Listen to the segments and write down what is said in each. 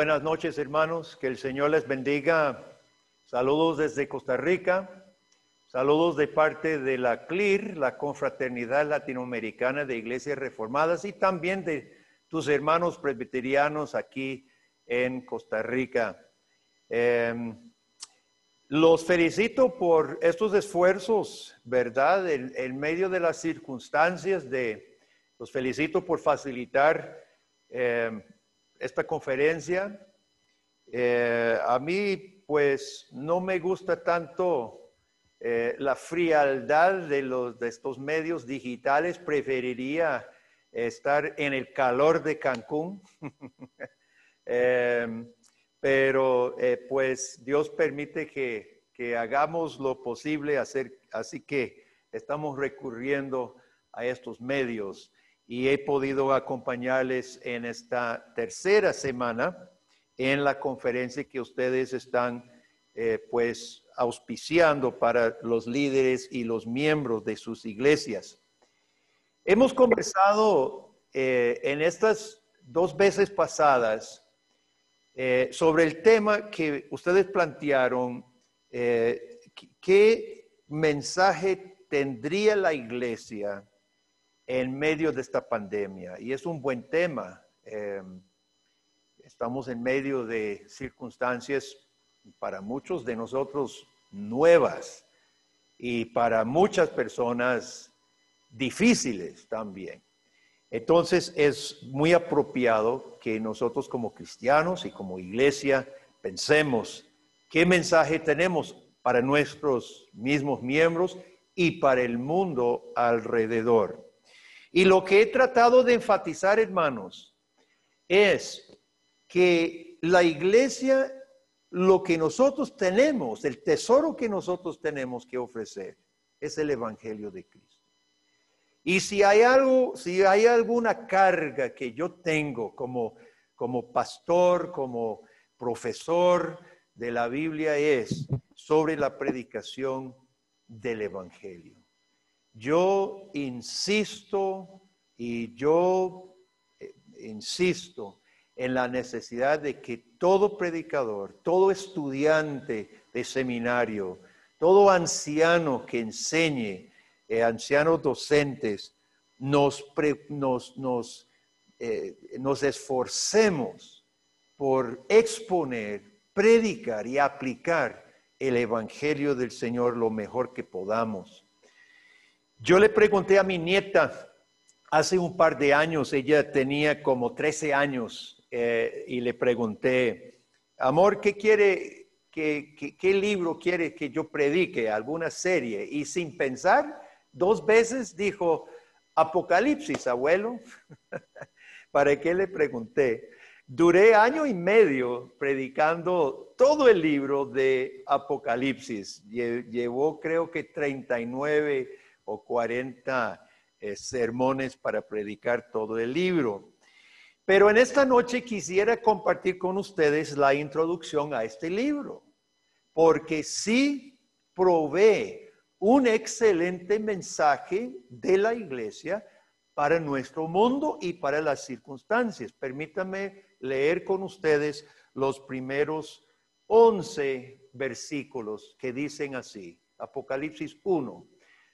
Buenas noches, hermanos, que el Señor les bendiga. Saludos desde Costa Rica, saludos de parte de la CLIR, la Confraternidad Latinoamericana de Iglesias Reformadas, y también de tus hermanos presbiterianos aquí en Costa Rica. Los felicito por estos esfuerzos, ¿verdad? En medio de las circunstancias, los felicito por facilitar esta conferencia. A mí, pues, no me gusta tanto la frialdad de estos medios digitales. Preferiría estar en el calor de Cancún. Pero, pues, Dios permite que hagamos lo posible así que estamos recurriendo a estos medios. Y he podido acompañarles en esta tercera semana en la conferencia que ustedes están pues auspiciando para los líderes y los miembros de sus iglesias. Hemos conversado en estas 2 veces pasadas sobre el tema que ustedes plantearon, ¿qué mensaje tendría la iglesia en medio de esta pandemia? Y es un buen tema. Estamos en medio de circunstancias para muchos de nosotros nuevas y para muchas personas difíciles también. Entonces es muy apropiado que nosotros como cristianos y como iglesia pensemos qué mensaje tenemos para nuestros mismos miembros y para el mundo alrededor. Y lo que he tratado de enfatizar, hermanos, es que la iglesia, lo que nosotros tenemos, el tesoro que nosotros tenemos que ofrecer, es el Evangelio de Cristo. Y si hay alguna carga que yo tengo como pastor, como profesor de la Biblia, es sobre la predicación del Evangelio. Yo insisto en la necesidad de que todo predicador, todo estudiante de seminario, todo anciano que enseñe, ancianos docentes, nos esforcemos por exponer, predicar y aplicar el Evangelio del Señor lo mejor que podamos. Yo le pregunté a mi nieta hace un par de años, ella tenía como 13 años, y le pregunté, amor, ¿qué libro quiere que yo predique? ¿Alguna serie? Y sin pensar, 2 veces dijo, Apocalipsis, abuelo. ¿Para qué le pregunté? Duré 1 año y medio predicando todo el libro de Apocalipsis. Llevó creo que 39 o 40 sermones para predicar todo el libro. Pero en esta noche quisiera compartir con ustedes la introducción a este libro, porque sí provee un excelente mensaje de la iglesia para nuestro mundo y para las circunstancias. Permítanme leer con ustedes los primeros 11 versículos que dicen así. Apocalipsis 1.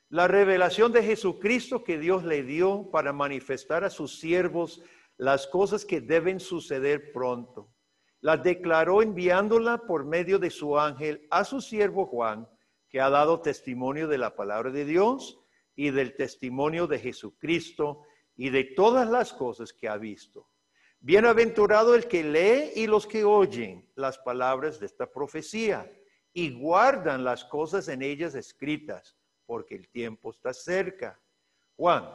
La revelación de Jesucristo que Dios le dio para manifestar a sus siervos las cosas que deben suceder pronto. Las declaró enviándola por medio de su ángel a su siervo Juan, que ha dado testimonio de la palabra de Dios y del testimonio de Jesucristo y de todas las cosas que ha visto. Bienaventurado el que lee y los que oyen las palabras de esta profecía y guardan las cosas en ellas escritas, porque el tiempo está cerca. Juan,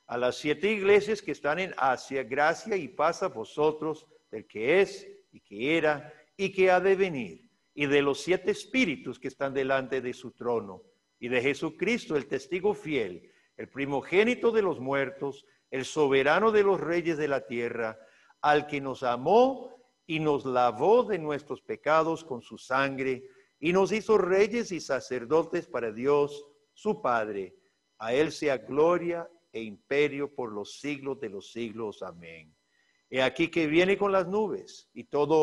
a las 7 iglesias que están en Asia, gracia y paz a vosotros, del que es, y que era, y que ha de venir, y de los 7 espíritus que están delante de su trono, y de Jesucristo, el testigo fiel, el primogénito de los muertos, el soberano de los reyes de la tierra, al que nos amó y nos lavó de nuestros pecados con su sangre, y nos hizo reyes y sacerdotes para Dios, su Padre. A él sea gloria e imperio por los siglos de los siglos. Amén. He aquí que viene con las nubes, y todo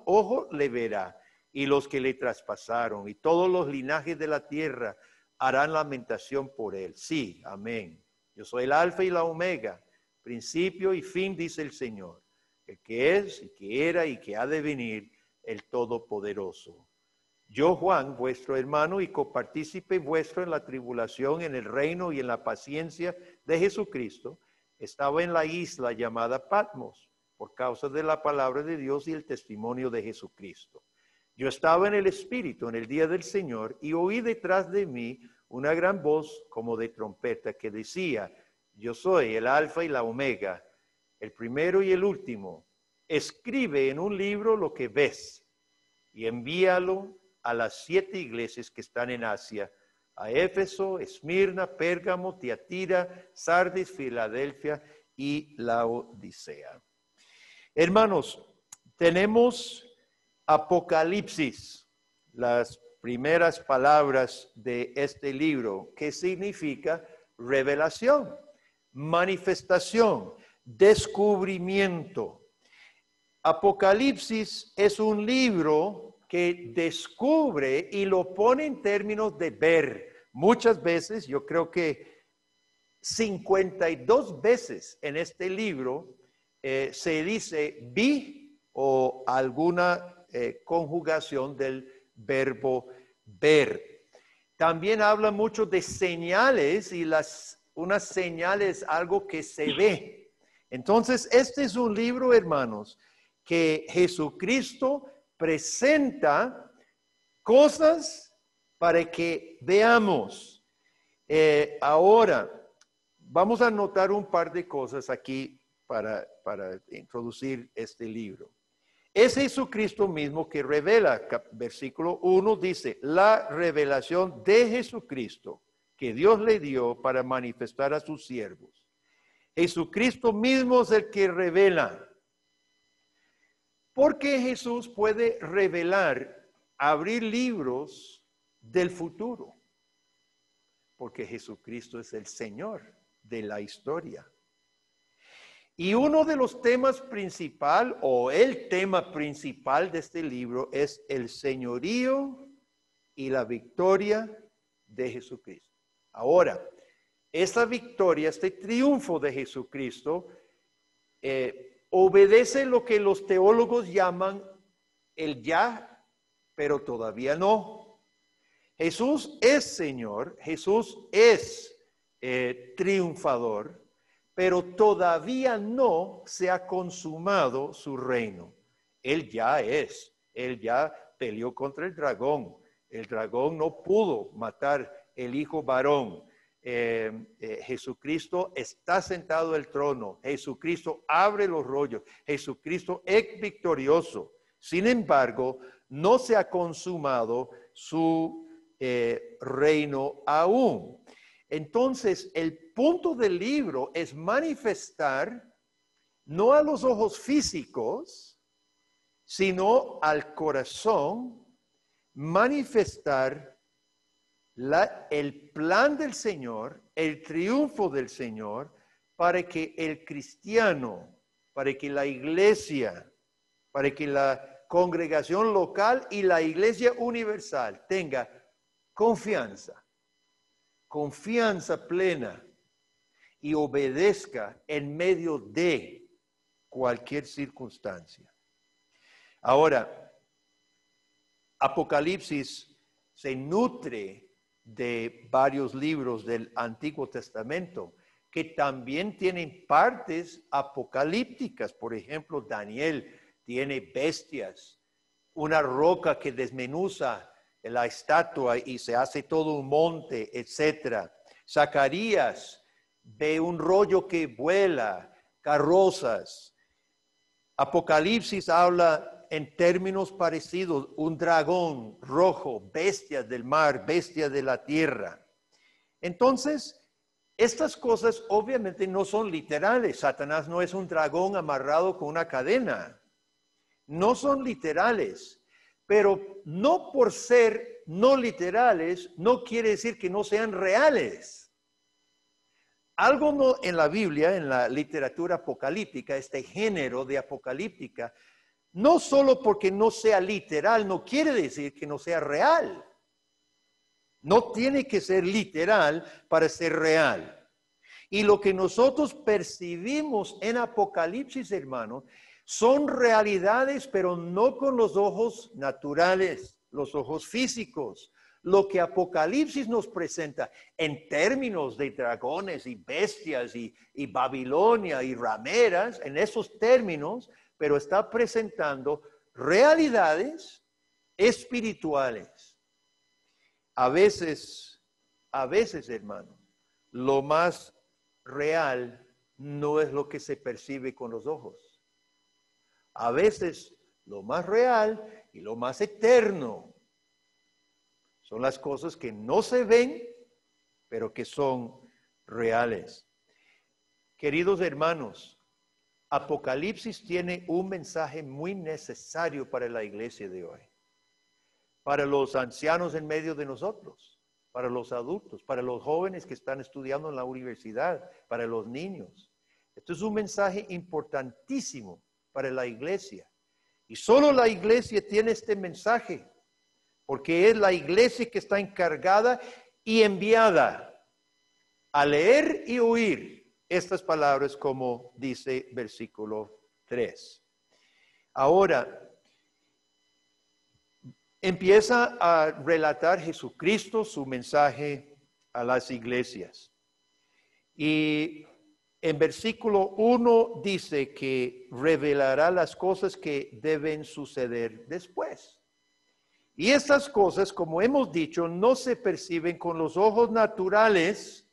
ojo le verá, y los que le traspasaron, y todos los linajes de la tierra harán lamentación por él. Sí, amén. Yo soy el alfa y la omega, principio y fin, dice el Señor, el que es, y que era, y que ha de venir, el Todopoderoso. Yo, Juan, vuestro hermano y copartícipe vuestro en la tribulación, en el reino y en la paciencia de Jesucristo, estaba en la isla llamada Patmos, por causa de la palabra de Dios y el testimonio de Jesucristo. Yo estaba en el Espíritu en el día del Señor y oí detrás de mí una gran voz como de trompeta que decía: yo soy el Alfa y la Omega, el primero y el último. Escribe en un libro lo que ves y envíalo a las 7 iglesias que están en Asia, a Éfeso, Esmirna, Pérgamo, Tiatira, Sardis, Filadelfia y Laodicea. Hermanos, tenemos Apocalipsis, las primeras palabras de este libro, que significa revelación, manifestación, descubrimiento. Apocalipsis es un libro que descubre y lo pone en términos de ver. Muchas veces, yo creo que 52 veces en este libro se dice vi o alguna conjugación del verbo ver. También habla mucho de señales y unas señales, algo que se ve. Entonces, este es un libro, hermanos, que Jesucristo presenta cosas para que veamos. Ahora, vamos a notar un par de cosas aquí para introducir este libro. Es Jesucristo mismo que revela. Versículo 1 dice: la revelación de Jesucristo que Dios le dio para manifestar a sus siervos. Jesucristo mismo es el que revela. Porque Jesús puede revelar, abrir libros del futuro. Porque Jesucristo es el Señor de la historia. Y uno de los temas principal o el tema principal de este libro es el señorío y la victoria de Jesucristo. Ahora, esta victoria, este triunfo de Jesucristo, obedece lo que los teólogos llaman el ya, pero todavía no. Jesús es Señor, Jesús es triunfador, pero todavía no se ha consumado su reino. Él ya peleó contra el dragón no pudo matar el hijo varón. Jesucristo está sentado en el trono, Jesucristo abre los rollos, Jesucristo es victorioso. Sin embargo, no se ha consumado su reino aún. Entonces, el punto del libro es manifestar no a los ojos físicos, sino al corazón, manifestar el plan del Señor, el triunfo del Señor, para que el cristiano, para que la iglesia, para que la congregación local y la iglesia universal tenga confianza plena y obedezca en medio de cualquier circunstancia. Ahora, Apocalipsis se nutre de varios libros del Antiguo Testamento que también tienen partes apocalípticas. Por ejemplo, Daniel tiene bestias, una roca que desmenuza la estatua y se hace todo un monte, etc. Zacarías ve un rollo que vuela, carrozas. Apocalipsis habla usa en términos parecidos un dragón rojo, bestia del mar, bestia de la tierra. Entonces, estas cosas obviamente no son literales. Satanás no es un dragón amarrado con una cadena. No son literales. Pero no por ser no literales, no quiere decir que no sean reales. Algo no, en la Biblia, en la literatura apocalíptica, este género de apocalíptica, no solo porque no sea literal, no quiere decir que no sea real. No tiene que ser literal para ser real. Y lo que nosotros percibimos en Apocalipsis, hermanos, son realidades, pero no con los ojos naturales, los ojos físicos. Lo que Apocalipsis nos presenta en términos de dragones y bestias y Babilonia y rameras, en esos términos, pero está presentando realidades espirituales. A veces, hermano, lo más real no es lo que se percibe con los ojos. A veces, lo más real y lo más eterno son las cosas que no se ven, pero que son reales. Queridos hermanos, Apocalipsis tiene un mensaje muy necesario para la iglesia de hoy. Para los ancianos en medio de nosotros, para los adultos, para los jóvenes que están estudiando en la universidad, para los niños. Esto es un mensaje importantísimo para la iglesia. Y solo la iglesia tiene este mensaje, porque es la iglesia que está encargada y enviada a leer y oír estas palabras, como dice versículo 3. Ahora, empieza a relatar Jesucristo su mensaje a las iglesias. Y en versículo 1 dice que revelará las cosas que deben suceder después. Y estas cosas, como hemos dicho, no se perciben con los ojos naturales,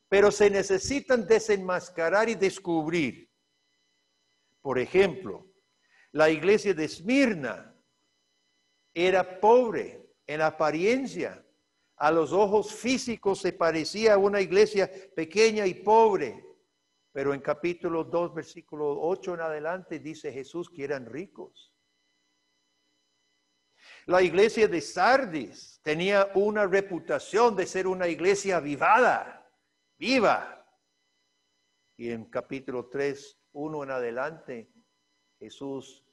pero se necesitan desenmascarar y descubrir. Por ejemplo, la iglesia de Esmirna era pobre en apariencia. A los ojos físicos se parecía a una iglesia pequeña y pobre. Pero en capítulo 2, versículo 8 en adelante, dice Jesús que eran ricos. La iglesia de Sardis tenía una reputación de ser una iglesia avivada, viva. Y en capítulo 3, 1 en adelante, Jesús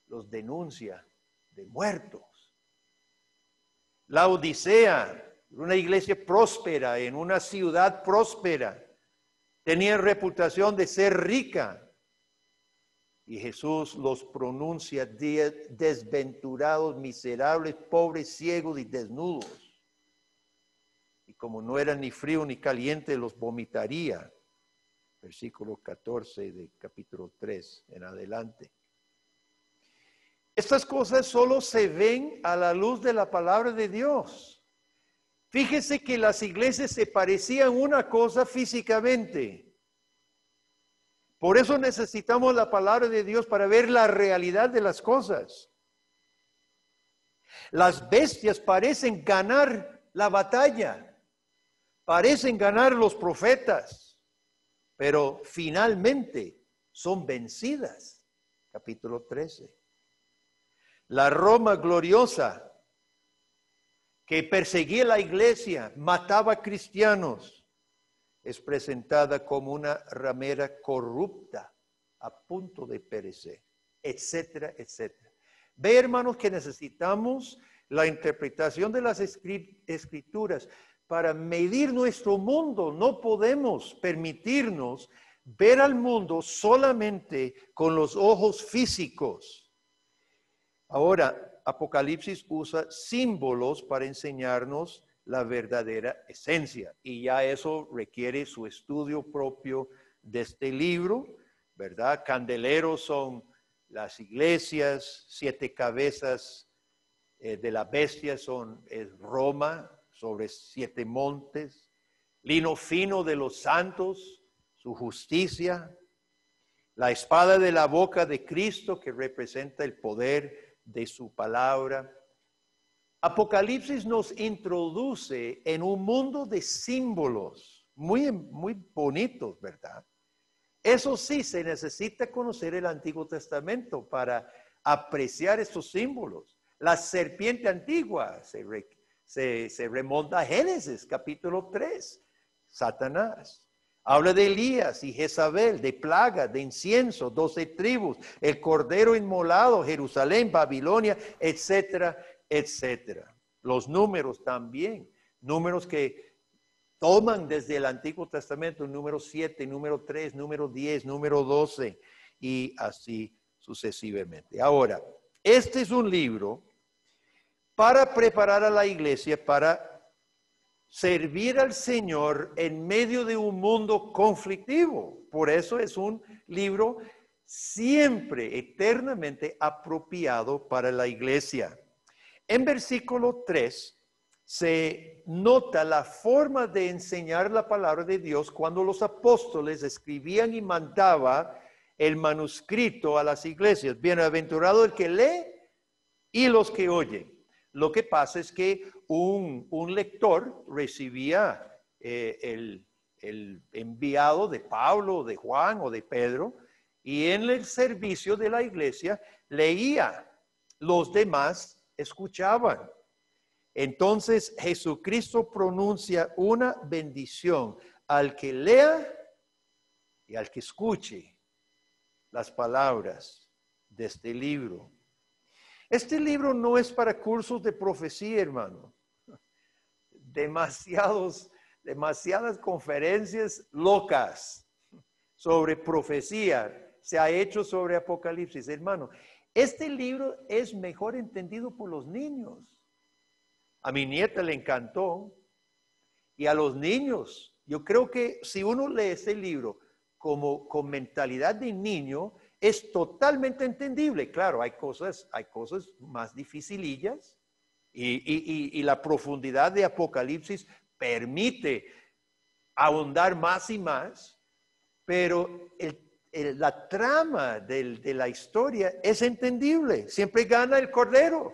los denuncia de muertos. La Odisea, una iglesia próspera en una ciudad próspera, tenía reputación de ser rica. Y Jesús los pronuncia desventurados, miserables, pobres, ciegos y desnudos. Y como no eran ni frío ni caliente, los vomitaría. Versículo 14 de capítulo 3 en adelante. Estas cosas solo se ven a la luz de la palabra de Dios. Fíjese que las iglesias se parecían una cosa físicamente. Por eso necesitamos la palabra de Dios para ver la realidad de las cosas. Las bestias parecen ganar la batalla, parecen ganar los profetas, pero finalmente son vencidas. Capítulo 13. La Roma gloriosa, que perseguía la iglesia, mataba cristianos, es presentada como una ramera corrupta, a punto de perecer, etcétera, etcétera. Ve, hermanos, que necesitamos la interpretación de las escrituras para medir nuestro mundo. No podemos permitirnos ver al mundo solamente con los ojos físicos. Ahora, Apocalipsis usa símbolos para enseñarnos la verdadera esencia. Y ya eso requiere su estudio propio de este libro, ¿verdad? Candeleros son las iglesias, 7 cabezas de la bestia es Roma, sobre 7 montes, lino fino de los santos, su justicia. La espada de la boca de Cristo, que representa el poder de su palabra. Apocalipsis nos introduce en un mundo de símbolos muy, muy bonitos, ¿verdad? Eso sí, se necesita conocer el Antiguo Testamento para apreciar estos símbolos. La serpiente antigua se remonta a Génesis, capítulo 3, Satanás. Habla de Elías y Jezabel, de plaga, de incienso, 12 tribus, el cordero inmolado, Jerusalén, Babilonia, etcétera, etcétera. Los números también, números que toman desde el Antiguo Testamento, número 7, número 3, número 10, número 12 y así sucesivamente. Ahora, este es un libro para preparar a la iglesia para servir al Señor en medio de un mundo conflictivo. Por eso es un libro siempre, eternamente apropiado para la iglesia. En versículo 3 se nota la forma de enseñar la palabra de Dios cuando los apóstoles escribían y mandaban el manuscrito a las iglesias. Bienaventurado el que lee y los que oyen. Lo que pasa es que un lector recibía el enviado de Pablo, de Juan o de Pedro, y en el servicio de la iglesia leía. Los demás escuchaban. Entonces Jesucristo pronuncia una bendición al que lea y al que escuche las palabras de este libro. Este libro no es para cursos de profecía, hermano. Demasiadas conferencias locas sobre profecía se ha hecho sobre Apocalipsis, hermano. Este libro es mejor entendido por los niños. A mi nieta le encantó y a los niños. Yo creo que si uno lee este libro como con mentalidad de niño, es totalmente entendible. Claro, hay cosas más dificilillas y la profundidad de Apocalipsis permite ahondar más y más, pero la trama de la historia es entendible. Siempre gana el Cordero.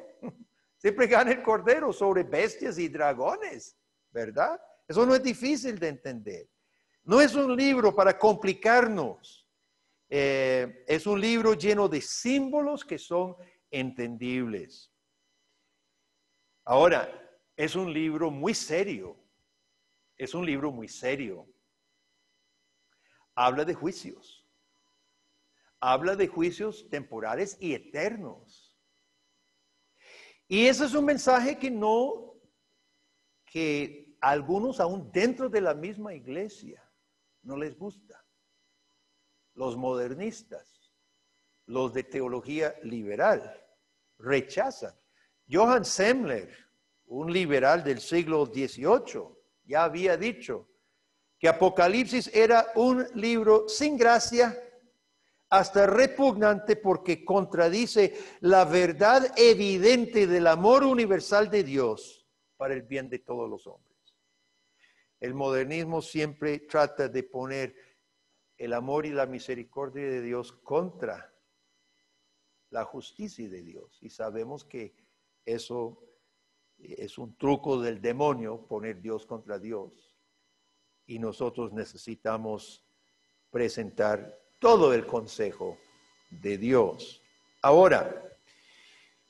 Siempre gana el Cordero sobre bestias y dragones, ¿verdad? Eso no es difícil de entender. No es un libro para complicarnos. Es un libro lleno de símbolos que son entendibles. Ahora, es un libro muy serio. Es un libro muy serio. Habla de juicios. Habla de juicios temporales y eternos. Y ese es un mensaje que algunos aún dentro de la misma iglesia no les gusta. Los modernistas, los de teología liberal, rechazan. Johann Semler, un liberal del siglo XVIII, ya había dicho que Apocalipsis era un libro sin gracia, hasta repugnante porque contradice la verdad evidente del amor universal de Dios para el bien de todos los hombres. El modernismo siempre trata de poner el amor y la misericordia de Dios contra la justicia de Dios. Y sabemos que eso es un truco del demonio, poner Dios contra Dios. Y nosotros necesitamos presentar todo el consejo de Dios. Ahora,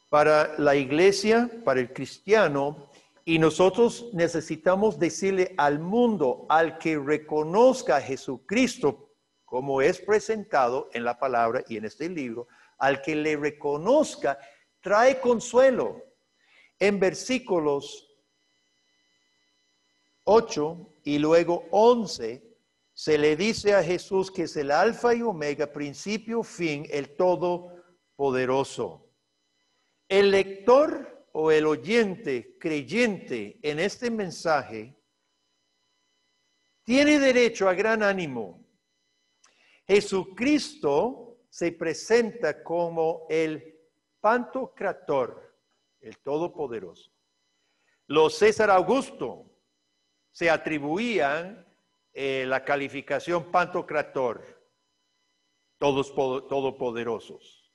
para la iglesia, para el cristiano, y nosotros necesitamos decirle al mundo, al que reconozca a Jesucristo como es presentado en la palabra y en este libro, al que le reconozca, trae consuelo. En versículos 8 y luego 11, se le dice a Jesús que es el alfa y omega, principio, fin, el todopoderoso. El lector o el oyente creyente en este mensaje tiene derecho a gran ánimo. Jesucristo se presenta como el Pantocrator, el Todopoderoso. Los César Augusto se atribuían la calificación Pantocrator, todopoderosos.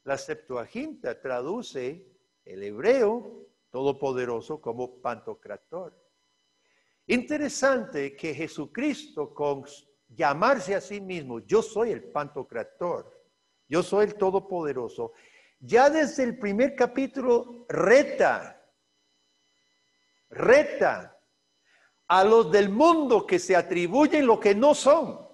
La Septuaginta traduce el hebreo todopoderoso como Pantocrator. Interesante que Jesucristo, con llamarse a sí mismo, yo soy el Pantocrator, yo soy el Todopoderoso, ya desde el primer capítulo reta a los del mundo que se atribuyen lo que no son.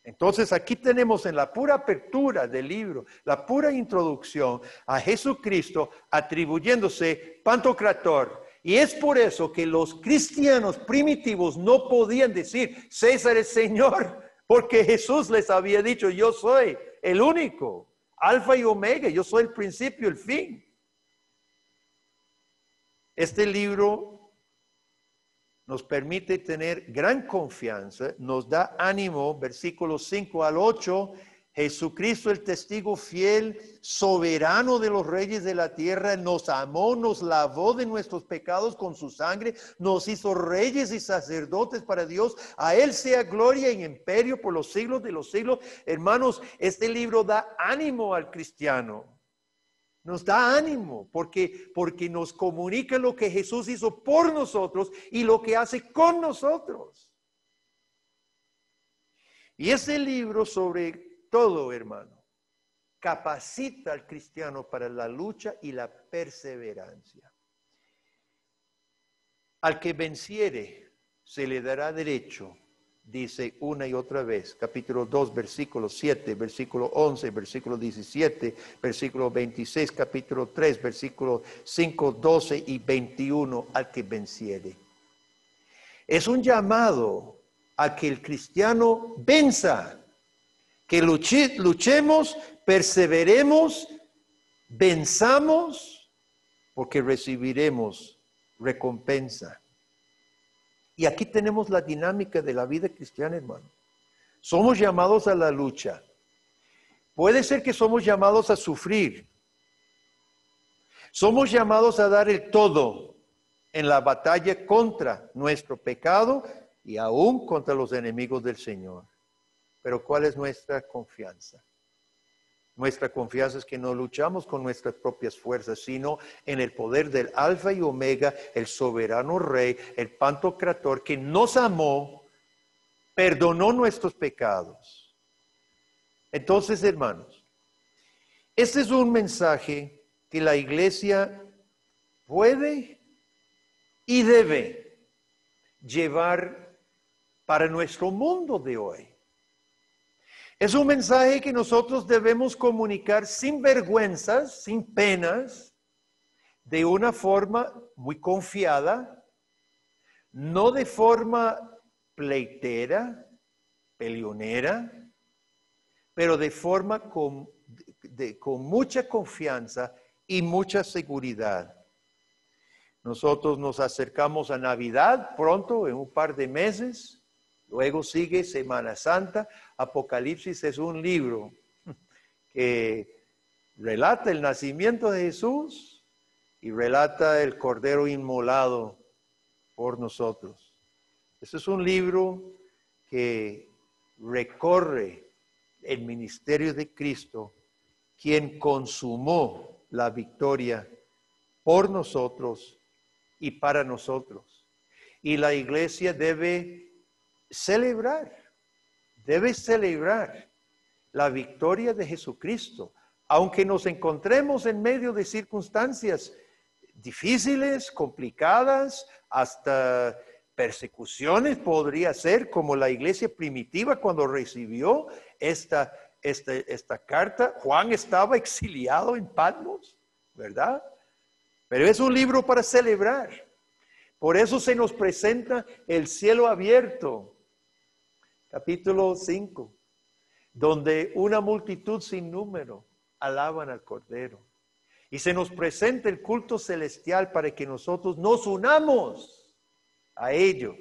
Entonces aquí tenemos en la pura apertura del libro, la pura introducción a Jesucristo atribuyéndose Pantocrator. Y es por eso que los cristianos primitivos no podían decir César es Señor, porque Jesús les había dicho yo soy el único, Alfa y Omega, yo soy el principio y el fin. Este libro nos permite tener gran confianza, nos da ánimo, versículos 5 al 8, Jesucristo el testigo fiel, soberano de los reyes de la tierra, nos amó, nos lavó de nuestros pecados con su sangre, nos hizo reyes y sacerdotes para Dios, a Él sea gloria y imperio por los siglos de los siglos. Hermanos, este libro da ánimo al cristiano. Nos da ánimo porque nos comunica lo que Jesús hizo por nosotros y lo que hace con nosotros. Y ese libro, sobre todo, hermano, capacita al cristiano para la lucha y la perseverancia. Al que venciere se le dará derecho, dice una y otra vez, capítulo 2, versículo 7, versículo 11, versículo 17, versículo 26, capítulo 3, versículo 5, 12 y 21, al que venciere. Es un llamado a que el cristiano venza, que luchemos, perseveremos, venzamos, porque recibiremos recompensa. Y aquí tenemos la dinámica de la vida cristiana, hermano. Somos llamados a la lucha. Puede ser que somos llamados a sufrir. Somos llamados a dar el todo en la batalla contra nuestro pecado y aún contra los enemigos del Señor. Pero ¿cuál es nuestra confianza? Nuestra confianza es que no luchamos con nuestras propias fuerzas, sino en el poder del Alfa y Omega, el soberano Rey, el Pantocrator, que nos amó, perdonó nuestros pecados. Entonces, hermanos, este es un mensaje que la iglesia puede y debe llevar para nuestro mundo de hoy. Es un mensaje que nosotros debemos comunicar sin vergüenzas, sin penas, de una forma muy confiada, no de forma pleitera, peleonera, pero de forma con mucha confianza y mucha seguridad. Nosotros nos acercamos a Navidad pronto, en un par de meses. Luego sigue Semana Santa. Apocalipsis es un libro que relata el nacimiento de Jesús y relata el Cordero inmolado por nosotros. Este es un libro que recorre el ministerio de Cristo, quien consumó la victoria por nosotros y para nosotros. Y la iglesia debe celebrar la victoria de Jesucristo, aunque nos encontremos en medio de circunstancias difíciles, complicadas, hasta persecuciones podría ser, como la iglesia primitiva cuando recibió esta carta. Juan estaba exiliado en Patmos, ¿verdad? Pero es un libro para celebrar. Por eso se nos presenta el cielo abierto. Capítulo 5, donde una multitud sin número alaban al Cordero. Y se nos presenta el culto celestial para que nosotros nos unamos a ellos.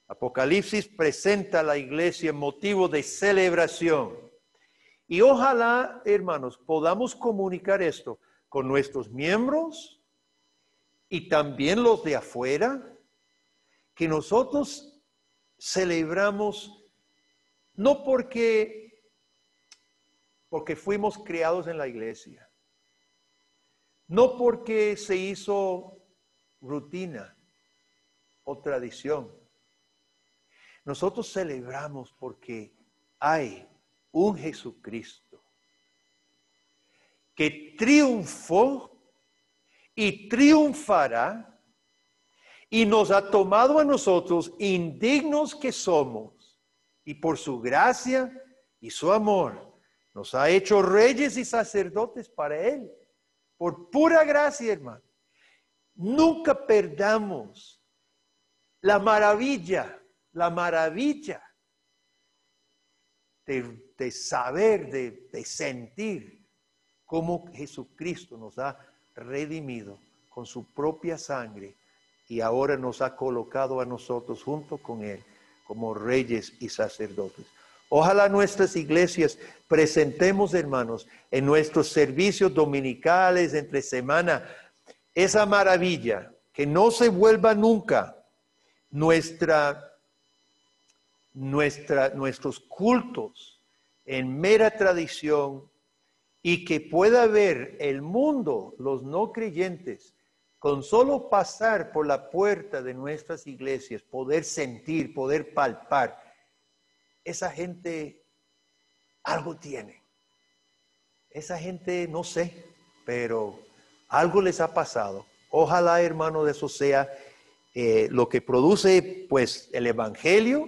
Apocalipsis presenta a la iglesia motivo de celebración. Y ojalá, hermanos, podamos comunicar esto con nuestros miembros y también los de afuera, que nosotros celebramos No porque fuimos criados en la iglesia, no porque se hizo rutina o tradición. Nosotros celebramos porque hay un Jesucristo que triunfó y triunfará y nos ha tomado a nosotros, indignos que somos, y por su gracia y su amor, nos ha hecho reyes y sacerdotes para Él. Por pura gracia, hermano. Nunca perdamos la maravilla de saber, de sentir cómo Jesucristo nos ha redimido con su propia sangre y ahora nos ha colocado a nosotros junto con Él como reyes y sacerdotes. Ojalá nuestras iglesias presentemos, hermanos, en nuestros servicios dominicales, entre semana, esa maravilla, que no se vuelva nunca nuestros cultos en mera tradición y que pueda ver el mundo, los no creyentes, con solo pasar por la puerta de nuestras iglesias, poder sentir, poder palpar, esa gente algo tiene. Esa gente, no sé, pero algo les ha pasado. Ojalá, hermano, de eso sea lo que produce, pues, el Evangelio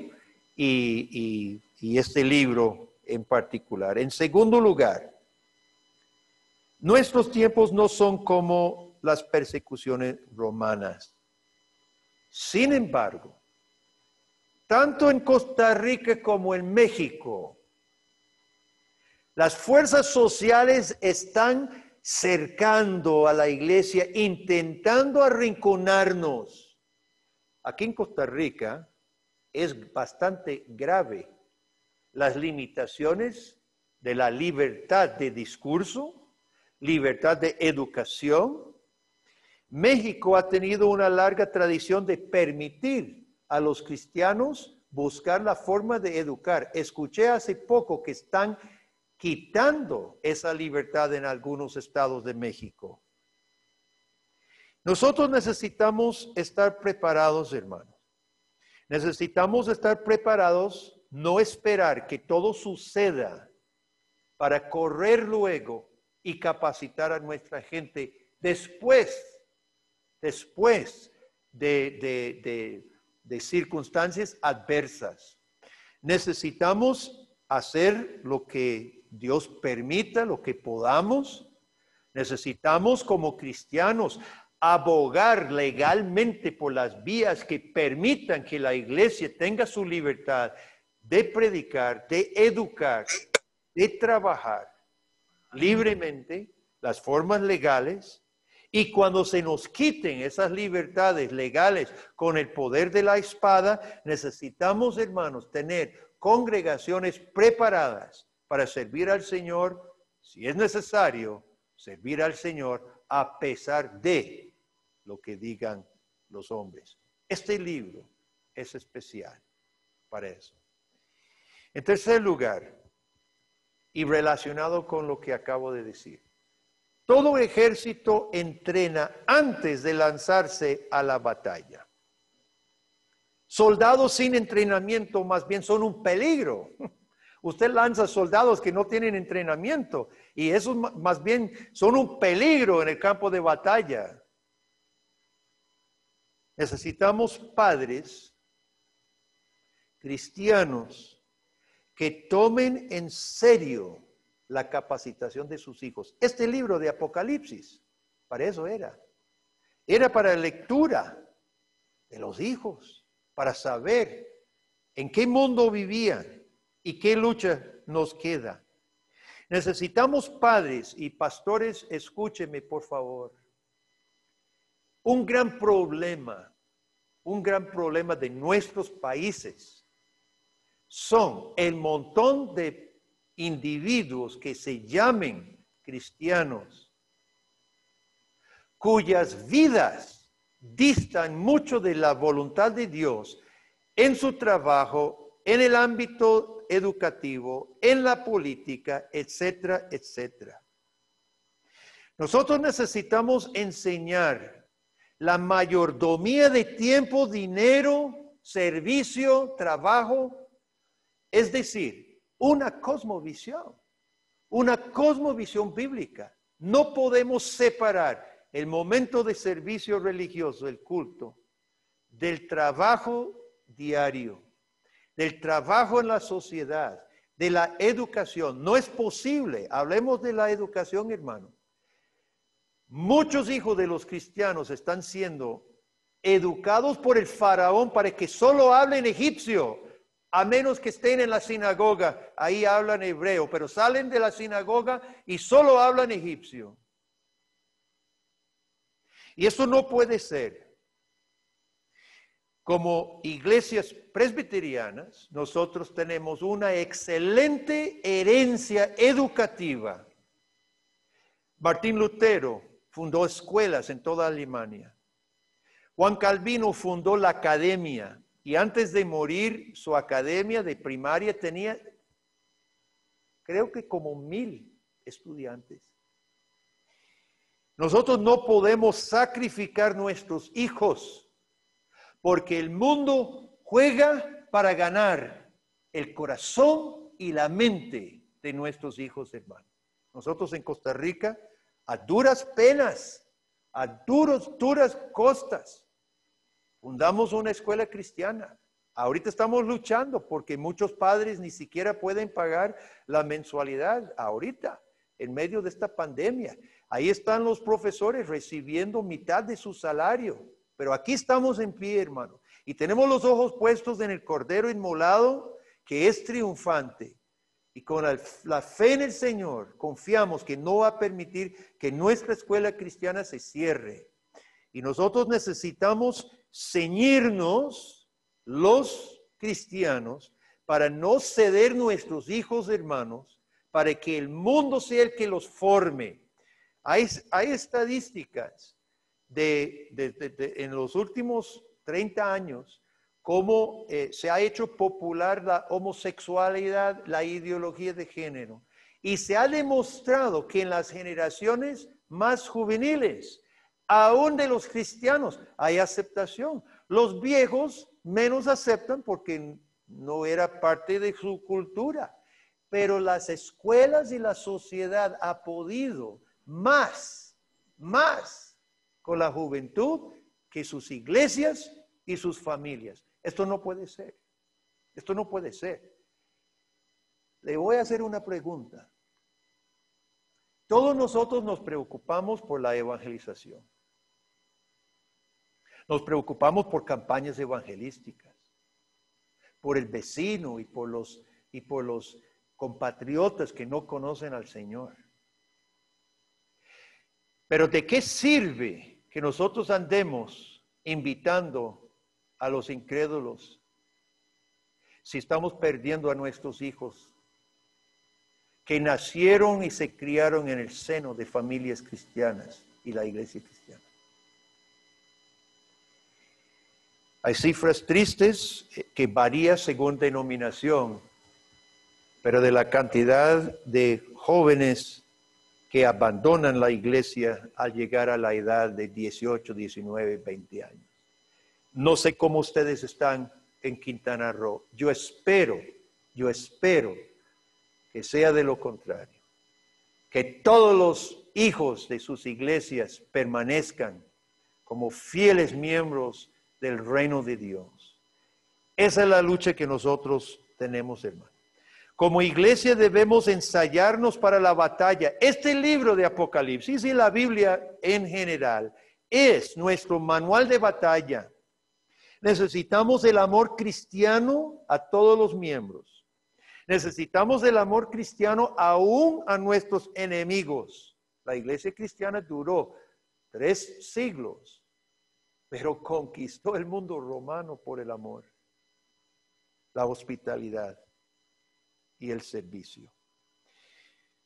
y este libro en particular. En segundo lugar, nuestros tiempos no son como las persecuciones romanas. Sin embargo, tanto en Costa Rica como en México, las fuerzas sociales están cercando a la iglesia, intentando arrinconarnos. Aquí en Costa Rica es bastante grave las limitaciones de la libertad de discurso, libertad de educación. México ha tenido una larga tradición de permitir a los cristianos buscar la forma de educar. Escuché hace poco que están quitando esa libertad en algunos estados de México. Nosotros necesitamos estar preparados, hermanos. Necesitamos estar preparados, no esperar que todo suceda para correr luego y capacitar a nuestra gente después de circunstancias adversas. Necesitamos hacer lo que Dios permita, lo que podamos. Necesitamos como cristianos abogar legalmente por las vías que permitan que la iglesia tenga su libertad de predicar, de educar, de trabajar libremente, las formas legales. Y cuando se nos quiten esas libertades legales con el poder de la espada, necesitamos, hermanos, tener congregaciones preparadas para servir al Señor, si es necesario, servir al Señor a pesar de lo que digan los hombres. Este libro es especial para eso. En tercer lugar, y relacionado con lo que acabo de decir, todo ejército entrena antes de lanzarse a la batalla. Soldados sin entrenamiento más bien son un peligro. Usted lanza soldados que no tienen entrenamiento y esos más bien son un peligro en el campo de batalla. Necesitamos padres cristianos que tomen en serio la capacitación de sus hijos. Este libro de Apocalipsis, para eso era. Era para lectura de los hijos, para saber en qué mundo vivían y qué lucha nos queda. Necesitamos padres y pastores, escúcheme por favor. Un gran problema de nuestros países son el montón de individuos que se llamen cristianos, cuyas vidas distan mucho de la voluntad de Dios en su trabajo, en el ámbito educativo, en la política, etcétera, etcétera. Nosotros necesitamos enseñar la mayordomía de tiempo, dinero, servicio, trabajo, es decir, una cosmovisión bíblica. No podemos separar el momento de servicio religioso, el culto, del trabajo diario, del trabajo en la sociedad, de la educación. No es posible. Hablemos de la educación, hermano. Muchos hijos de los cristianos están siendo educados por el faraón para que solo hablen egipcio, a menos que estén en la sinagoga, ahí hablan hebreo, pero salen de la sinagoga y solo hablan egipcio. Y eso no puede ser. Como iglesias presbiterianas, nosotros tenemos una excelente herencia educativa. Martín Lutero fundó escuelas en toda Alemania. Juan Calvino fundó la academia y antes de morir su academia de primaria tenía, creo que como 1000 estudiantes. Nosotros no podemos sacrificar nuestros hijos porque el mundo juega para ganar el corazón y la mente de nuestros hijos, hermanos. Nosotros en Costa Rica, a duras penas, a duras costas, fundamos una escuela cristiana. Ahorita estamos luchando porque muchos padres ni siquiera pueden pagar la mensualidad ahorita, en medio de esta pandemia. Ahí están los profesores recibiendo mitad de su salario. Pero aquí estamos en pie, hermano. Y tenemos los ojos puestos en el Cordero inmolado, que es triunfante. Y con la fe en el Señor, confiamos que no va a permitir que nuestra escuela cristiana se cierre. Y nosotros necesitamos ceñirnos, los cristianos, para no ceder nuestros hijos, hermanos, para que el mundo sea el que los forme. Hay estadísticas en los últimos 30 años, cómo se ha hecho popular la homosexualidad, la ideología de género. Y se ha demostrado que en las generaciones más juveniles, aún de los cristianos, hay aceptación. Los viejos menos aceptan porque no era parte de su cultura. Pero las escuelas y la sociedad ha podido más con la juventud que sus iglesias y sus familias. Esto no puede ser. Esto no puede ser. Le voy a hacer una pregunta. Todos nosotros nos preocupamos por la evangelización. Nos preocupamos por campañas evangelísticas, por el vecino y por los compatriotas que no conocen al Señor. Pero ¿de qué sirve que nosotros andemos invitando a los incrédulos si estamos perdiendo a nuestros hijos que nacieron y se criaron en el seno de familias cristianas y la iglesia cristiana? Hay cifras tristes que varían según denominación, pero de la cantidad de jóvenes que abandonan la iglesia al llegar a la edad de 18, 19, 20 años. No sé cómo ustedes están en Quintana Roo. Yo espero que sea de lo contrario. Que todos los hijos de sus iglesias permanezcan como fieles miembros del reino de Dios. Esa es la lucha que nosotros tenemos, hermano. Como iglesia debemos ensayarnos para la batalla. Este libro de Apocalipsis y la Biblia en general es nuestro manual de batalla. Necesitamos el amor cristiano a todos los miembros. Necesitamos el amor cristiano aún a nuestros enemigos. La iglesia cristiana duró 3 siglos, pero conquistó el mundo romano por el amor, la hospitalidad y el servicio.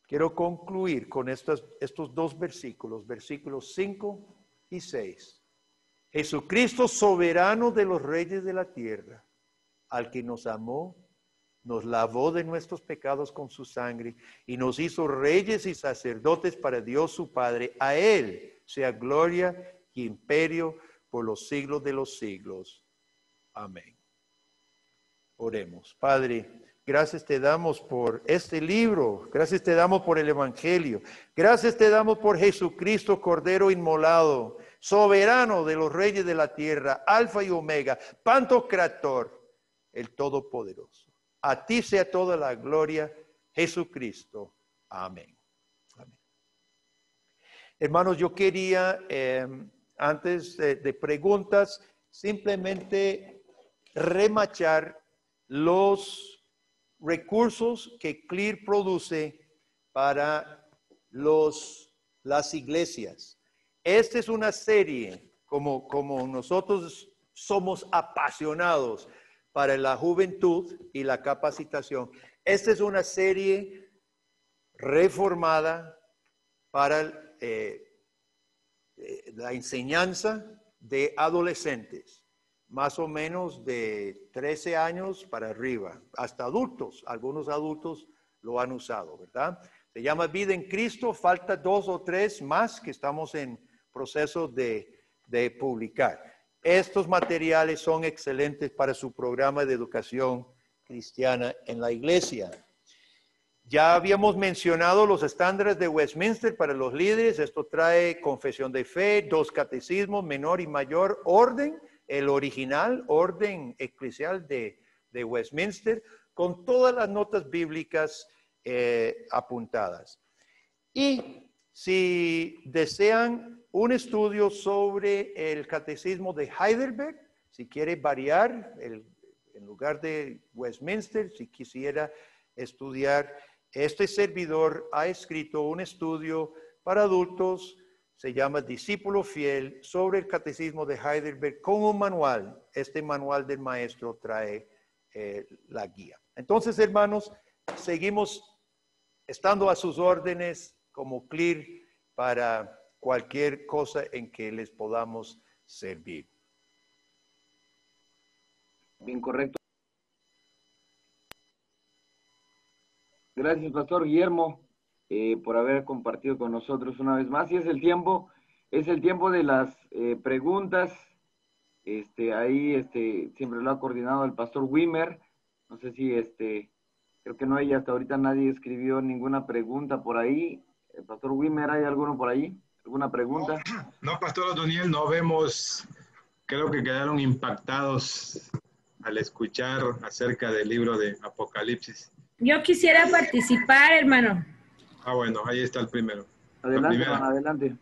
Quiero concluir con estos 2 versículos, versículos 5 y 6. Jesucristo, soberano de los reyes de la tierra, al que nos amó nos lavó de nuestros pecados con su sangre y nos hizo reyes y sacerdotes para Dios su Padre. A Él sea gloria y imperio por los siglos de los siglos. Amén. Oremos. Padre, gracias te damos por este libro, gracias te damos por el Evangelio, gracias te damos por Jesucristo, Cordero inmolado, soberano de los reyes de la tierra, Alfa y Omega, Pantocrator, el Todopoderoso. A ti sea toda la gloria, Jesucristo. Amén. Amén. Hermanos, yo quería, antes de preguntas, simplemente remachar los recursos que CLIR produce para las iglesias. Esta es una serie, como nosotros somos apasionados para la juventud y la capacitación. Esta es una serie reformada para la enseñanza de adolescentes, más o menos de 13 años para arriba, hasta adultos. Algunos adultos lo han usado, ¿verdad? Se llama Vida en Cristo. Falta 2 o 3 más que estamos en proceso de publicar. Estos materiales son excelentes para su programa de educación cristiana en la iglesia. Ya habíamos mencionado los estándares de Westminster para los líderes. Esto trae confesión de fe, 2 catecismos, menor y mayor orden, el original orden eclesial de Westminster, con todas las notas bíblicas apuntadas. Y si desean un estudio sobre el catecismo de Heidelberg, si quiere variar en lugar de Westminster, si quisiera estudiar, este servidor ha escrito un estudio para adultos, se llama Discípulo Fiel, sobre el catecismo de Heidelberg con un manual. Este manual del maestro trae la guía. Entonces, hermanos, seguimos estando a sus órdenes como CLIR para cualquier cosa en que les podamos servir. Bien, correcto. Gracias, Pastor Guillermo, por haber compartido con nosotros una vez más. Y es el tiempo de las preguntas. Ahí siempre lo ha coordinado el Pastor Wimmer. No sé si creo que no hay hasta ahorita nadie escribió ninguna pregunta por ahí. Pastor Wimmer, ¿hay alguno por ahí? ¿Alguna pregunta? No, Pastor Otoniel, no vemos, creo que quedaron impactados al escuchar acerca del libro de Apocalipsis. Yo quisiera participar, hermano. Ah, bueno, ahí está el primero. Adelante, hermano, adelante.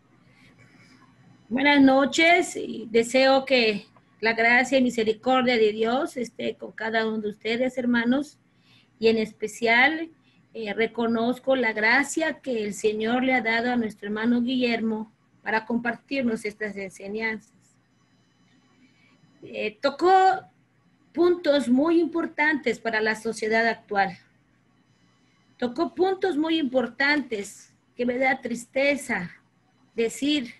Buenas noches y deseo que la gracia y misericordia de Dios esté con cada uno de ustedes, hermanos, y en especial reconozco la gracia que el Señor le ha dado a nuestro hermano Guillermo para compartirnos estas enseñanzas. Tocó puntos muy importantes para la sociedad actual. Tocó puntos muy importantes que me da tristeza decir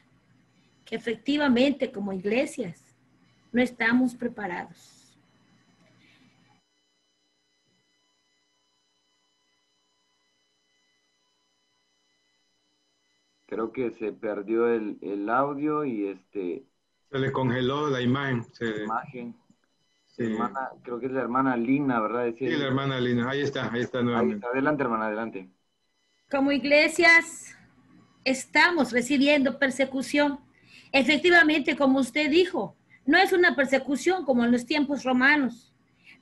que efectivamente como iglesias no estamos preparados. Creo que se perdió el audio y se le congeló la imagen. Imagen. Sí. Hermana, creo que es la hermana Lina, ¿verdad? Sí, la hermana Lina. Ahí está nuevamente. Ahí está. Adelante, hermana, adelante. Como iglesias estamos recibiendo persecución. Efectivamente, como usted dijo, no es una persecución como en los tiempos romanos,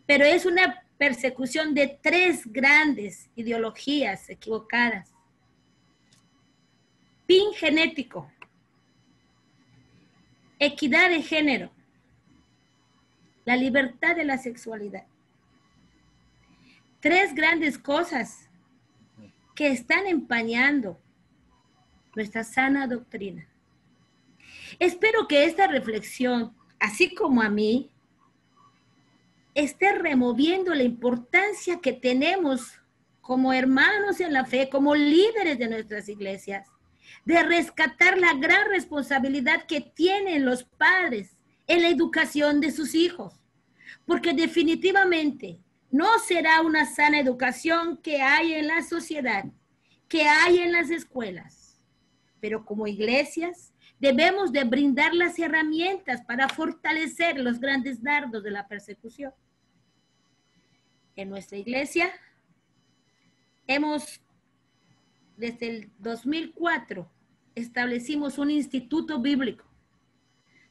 pero es una persecución de 3 grandes ideologías equivocadas. PIN genético, equidad de género, la libertad de la sexualidad. 3 grandes cosas que están empañando nuestra sana doctrina. Espero que esta reflexión, así como a mí, esté removiendo la importancia que tenemos como hermanos en la fe, como líderes de nuestras iglesias, de rescatar la gran responsabilidad que tienen los padres en la educación de sus hijos. Porque definitivamente no será una sana educación que hay en la sociedad, que hay en las escuelas. Pero como iglesias debemos de brindar las herramientas para fortalecer los grandes dardos de la persecución. En nuestra iglesia desde el 2004, establecimos un instituto bíblico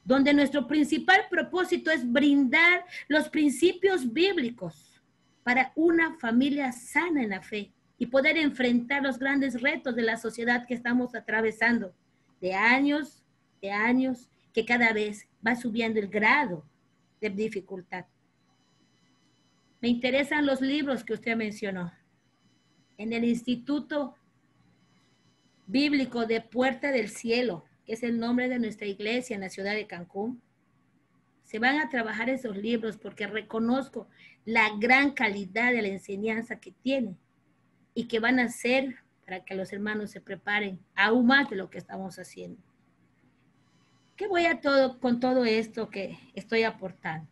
donde nuestro principal propósito es brindar los principios bíblicos para una familia sana en la fe y poder enfrentar los grandes retos de la sociedad que estamos atravesando de años, que cada vez va subiendo el grado de dificultad. Me interesan los libros que usted mencionó. En el Instituto Bíblico de Puerta del Cielo, que es el nombre de nuestra iglesia en la ciudad de Cancún, se van a trabajar esos libros porque reconozco la gran calidad de la enseñanza que tiene y que van a ser para que los hermanos se preparen aún más de lo que estamos haciendo. ¿Qué voy con todo esto que estoy aportando?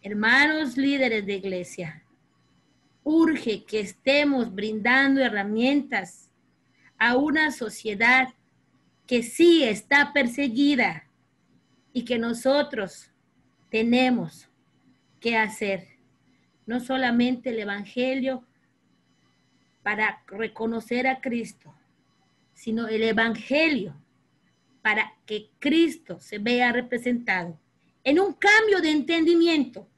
Hermanos líderes de iglesia, urge que estemos brindando herramientas a una sociedad que sí está perseguida y que nosotros tenemos que hacer no solamente el evangelio para reconocer a Cristo, sino el evangelio para que Cristo se vea representado en un cambio de entendimiento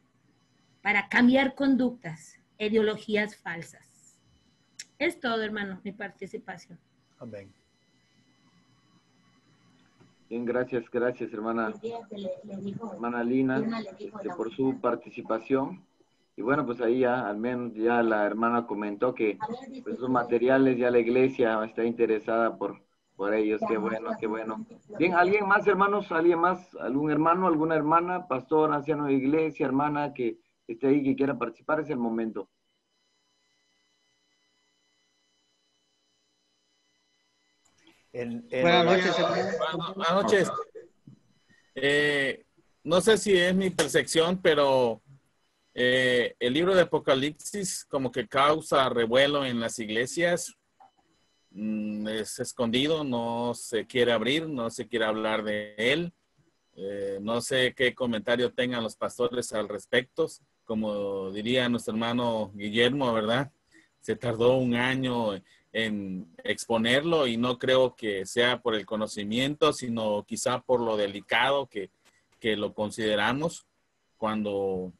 para cambiar conductas, ideologías falsas. Es todo, hermano, mi participación. Amén. Bien, gracias, hermana Lina, por su participación. Y bueno, pues ahí ya, al menos ya la hermana comentó que pues, sus materiales ya la iglesia está interesada por ellos. Qué bueno, qué bueno. Bien, ¿alguien más, hermanos? ¿Alguien más? ¿Algún hermano, alguna hermana, pastor, anciano de iglesia, hermana que esté ahí, que quiera participar? Es el momento. Buenas noches, hermano. Buenas noches. No sé si es mi percepción, pero el libro de Apocalipsis como que causa revuelo en las iglesias. Es escondido, no se quiere abrir, no se quiere hablar de él. No sé qué comentario tengan los pastores al respecto. Como diría nuestro hermano Guillermo, ¿verdad? Se tardó un año en exponerlo y no creo que sea por el conocimiento, sino quizá por lo delicado que lo consideramos cuando,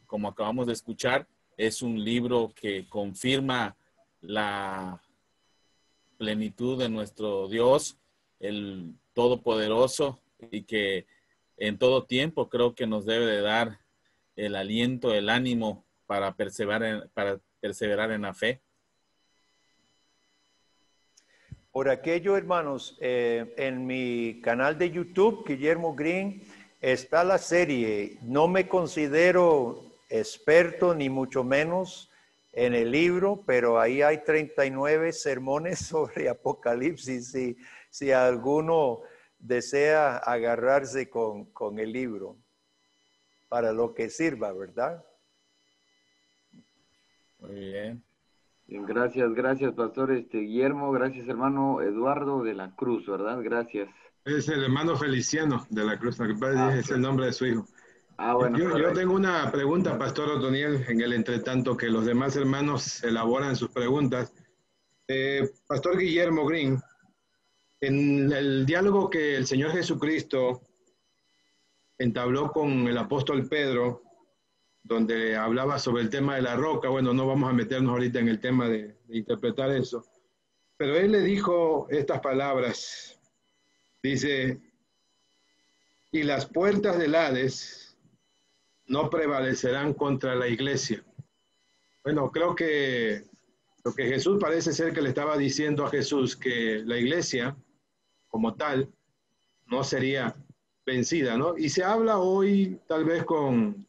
como acabamos de escuchar, es un libro que confirma la plenitud de nuestro Dios, el Todopoderoso, y que en todo tiempo creo que nos debe de dar el aliento, el ánimo para perseverar en la fe. Por aquello, hermanos, en mi canal de YouTube, Guillermo Green, está la serie. No me considero experto, ni mucho menos en el libro, pero ahí hay 39 sermones sobre Apocalipsis, si alguno desea agarrarse con el libro, para lo que sirva, ¿verdad? Muy bien. Bien, gracias, pastor Guillermo, gracias, hermano Eduardo de la Cruz, ¿verdad? Gracias. Es el hermano Feliciano de la Cruz, es el nombre de su hijo. Bueno. Yo tengo una pregunta, pastor Otoniel, en el entretanto que los demás hermanos elaboran sus preguntas. Pastor Guillermo Green, en el diálogo que el Señor Jesucristo entabló con el apóstol Pedro, donde hablaba sobre el tema de la roca, bueno, no vamos a meternos ahorita en el tema de interpretar eso, pero él le dijo estas palabras, dice, y las puertas del Hades no prevalecerán contra la iglesia. Bueno, creo que lo que Jesús parece ser que le estaba diciendo a Jesús, que la iglesia como tal no sería vencida, ¿no? Y se habla hoy tal vez con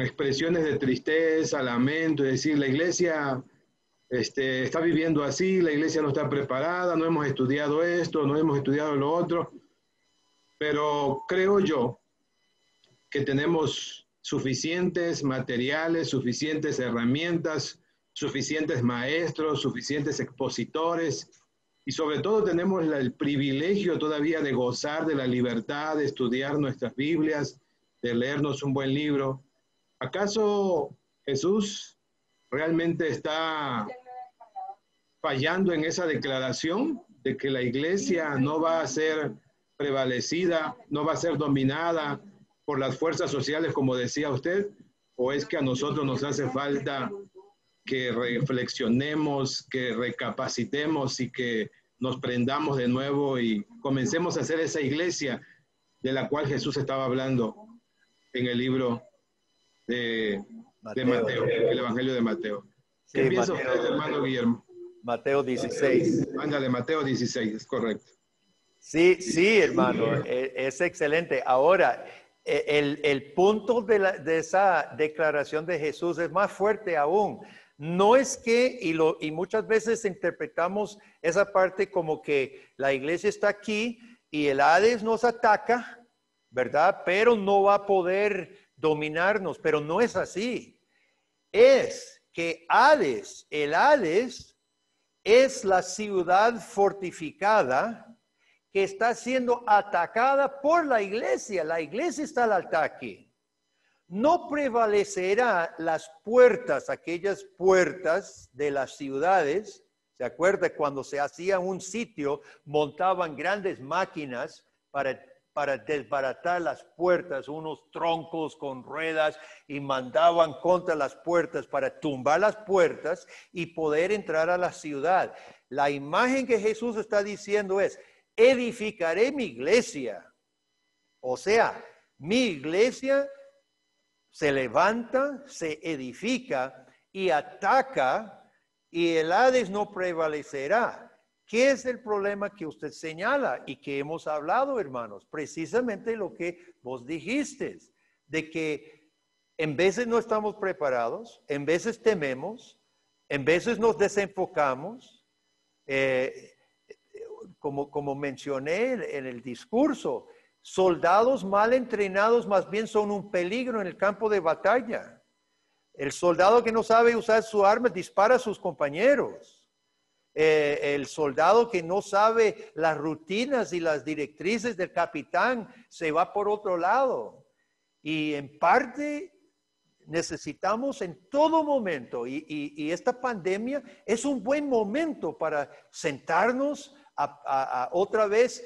expresiones de tristeza, lamento, es decir, la iglesia está viviendo así, la iglesia no está preparada, no hemos estudiado esto, no hemos estudiado lo otro, pero creo yo que tenemos suficientes materiales, suficientes herramientas, suficientes maestros, suficientes expositores, y sobre todo tenemos el privilegio todavía de gozar de la libertad de estudiar nuestras Biblias, de leernos un buen libro. ¿Acaso Jesús realmente está fallando en esa declaración de que la iglesia no va a ser prevalecida, no va a ser dominada por las fuerzas sociales, como decía usted? ¿O es que a nosotros nos hace falta que reflexionemos, que recapacitemos y que nos prendamos de nuevo y comencemos a hacer esa iglesia de la cual Jesús estaba hablando en el libro de Mateo, el Evangelio de Mateo? ¿Qué piensa usted, hermano Guillermo? Mateo 16. Ándale, Mateo 16, es correcto. Sí, sí, hermano, es excelente. Ahora, el punto de esa declaración de Jesús es más fuerte aún. No es que, y muchas veces interpretamos esa parte como que la iglesia está aquí y el Hades nos ataca, ¿verdad? Pero no va a poder dominarnos, pero no es así. Es que el Hades es la ciudad fortificada que está siendo atacada por la iglesia. La iglesia está al ataque. No prevalecerá las puertas, aquellas puertas de las ciudades. ¿Se acuerda cuando se hacía un sitio, montaban grandes máquinas para desbaratar las puertas, unos troncos con ruedas, y mandaban contra las puertas para tumbar las puertas y poder entrar a la ciudad? La imagen que Jesús está diciendo es: edificaré mi iglesia. O sea, mi iglesia se levanta, se edifica y ataca, y el Hades no prevalecerá. ¿Qué es el problema que usted señala y que hemos hablado, hermanos? Precisamente lo que vos dijiste, de que en veces no estamos preparados, en veces tememos, en veces nos desenfocamos. Como mencioné en el discurso, soldados mal entrenados más bien son un peligro en el campo de batalla. El soldado que no sabe usar su arma dispara a sus compañeros. El soldado que no sabe las rutinas y las directrices del capitán se va por otro lado. Y en parte necesitamos en todo momento, y esta pandemia es un buen momento para sentarnos a otra vez,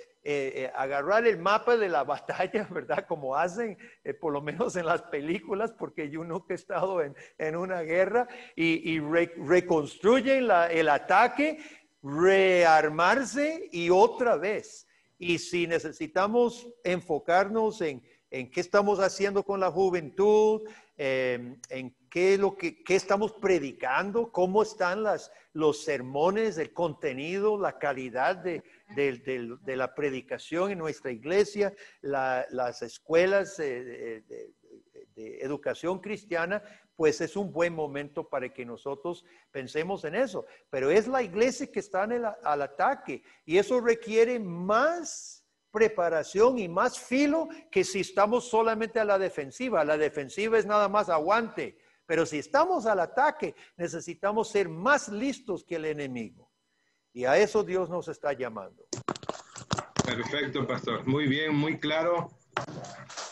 agarrar el mapa de la batalla, ¿verdad? Como hacen, por lo menos en las películas, porque yo nunca he estado en una guerra, y reconstruyen el ataque, rearmarse y otra vez. Y si necesitamos enfocarnos en qué estamos haciendo con la juventud, en qué estamos predicando, cómo están los sermones, el contenido, la calidad de la predicación en nuestra iglesia, las escuelas de educación cristiana, pues es un buen momento para que nosotros pensemos en eso. Pero es la iglesia que está al ataque, y eso requiere más preparación y más filo que si estamos solamente a la defensiva. La defensiva es nada más aguante, pero si estamos al ataque, necesitamos ser más listos que el enemigo. Y a eso Dios nos está llamando. Perfecto, pastor. Muy bien, muy claro.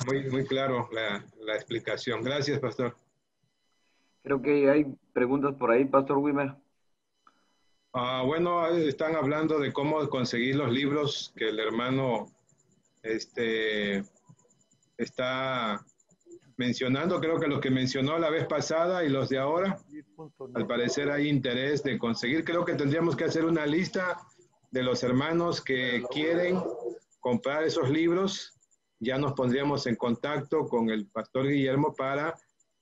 Muy claro la explicación. Gracias, pastor. Creo que hay preguntas por ahí, pastor Wimmer. Bueno, están hablando de cómo conseguir los libros que el hermano está mencionando. Creo que los que mencionó la vez pasada y los de ahora, al parecer hay interés de conseguir. Creo que tendríamos que hacer una lista de los hermanos que quieren comprar esos libros. Ya nos pondríamos en contacto con el pastor Guillermo para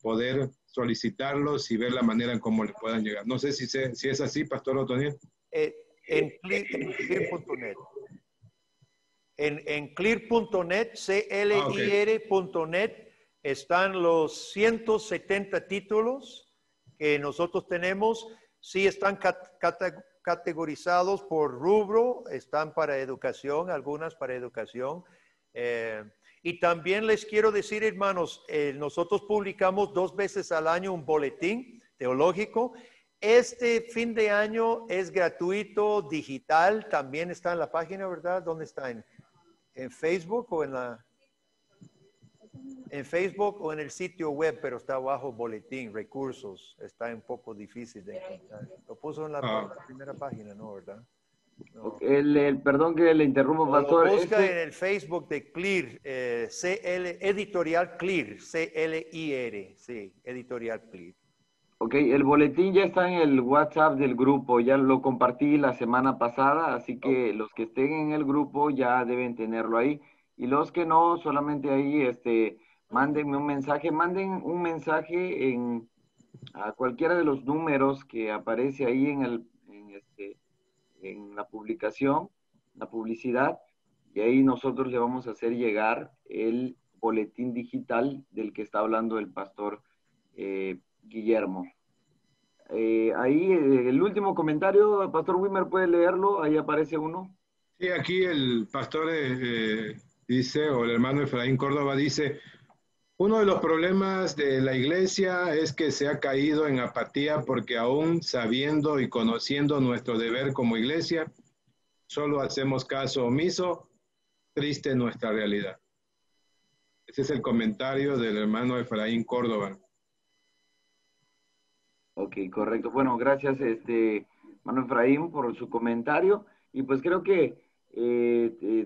poder solicitarlos y ver la manera en cómo les puedan llegar. No sé si es así, pastor Otoniel. En clear.net. En clear.net, clir.net, están los 170 títulos que nosotros tenemos. Sí están categorizados por rubro, están para educación, algunas para educación. Y también les quiero decir, hermanos, nosotros publicamos 2 veces al año un boletín teológico. Este fin de año es gratuito, digital, también está en la página, ¿verdad? ¿Dónde está? ¿En Facebook o en Facebook o en el sitio web? Pero está abajo boletín, recursos. Está un poco difícil de encontrar. Lo puso en la primera página, ¿no? ¿Verdad? No. Perdón que le interrumpo, pastor. Lo busca en el Facebook de Clear, Editorial Clear, C-L-I-R, sí, Editorial Clear. Ok, el boletín ya está en el WhatsApp del grupo, ya lo compartí la semana pasada, así que los que estén en el grupo ya deben tenerlo ahí. Y los que no, solamente ahí, manden un mensaje a cualquiera de los números que aparece ahí en la publicación, la publicidad, y ahí nosotros le vamos a hacer llegar el boletín digital del que está hablando el pastor Guillermo. Ahí el último comentario, Pastor Wimmer, ¿puede leerlo? Ahí aparece uno. Sí, aquí el pastor dice, o el hermano Efraín Córdoba dice, uno de los problemas de la iglesia es que se ha caído en apatía porque aún sabiendo y conociendo nuestro deber como iglesia, solo hacemos caso omiso, triste nuestra realidad. Ese es el comentario del hermano Efraín Córdoba. Ok, correcto. Bueno, gracias, hermano Efraín, por su comentario. Y pues creo que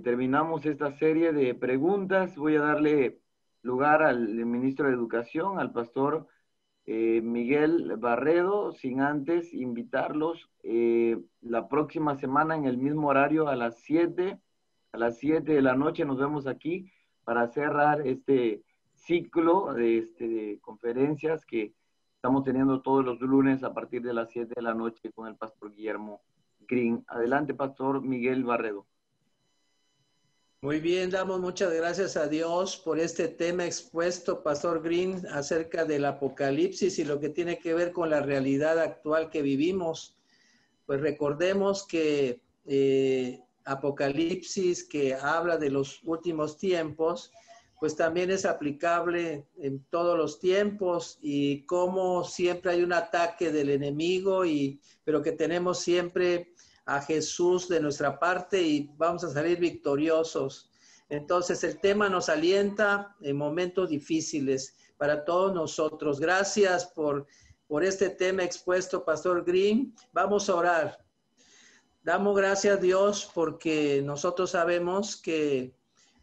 terminamos esta serie de preguntas. Voy a darle lugar al ministro de Educación, al pastor Miguel Barredo, sin antes invitarlos la próxima semana en el mismo horario a las 7 de la noche nos vemos aquí para cerrar este ciclo de conferencias que estamos teniendo todos los lunes a partir de las 7 de la noche con el pastor Guillermo Green. Adelante, pastor Miguel Barredo. Muy bien, damos muchas gracias a Dios por este tema expuesto, Pastor Green, acerca del Apocalipsis y lo que tiene que ver con la realidad actual que vivimos. Pues recordemos que Apocalipsis, que habla de los últimos tiempos, pues también es aplicable en todos los tiempos y como siempre hay un ataque del enemigo, pero que tenemos siempre a Jesús de nuestra parte y vamos a salir victoriosos. Entonces el tema nos alienta en momentos difíciles para todos nosotros. Gracias por este tema expuesto, Pastor Green. Vamos a orar. Damos gracias a Dios porque nosotros sabemos que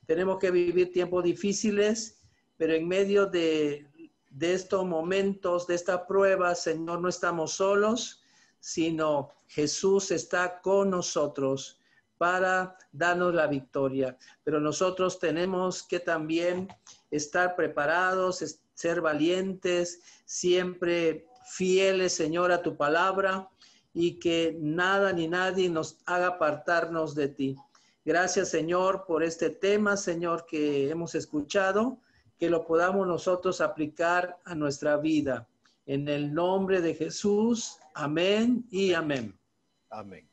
tenemos que vivir tiempos difíciles, pero en medio de estos momentos, de esta prueba, Señor, no estamos solos, sino Jesús está con nosotros para darnos la victoria. Pero nosotros tenemos que también estar preparados, ser valientes, siempre fieles, Señor, a tu palabra y que nada ni nadie nos haga apartarnos de ti. Gracias, Señor, por este tema, Señor, que hemos escuchado, que lo podamos nosotros aplicar a nuestra vida. En el nombre de Jesús, amén y amén. Amén.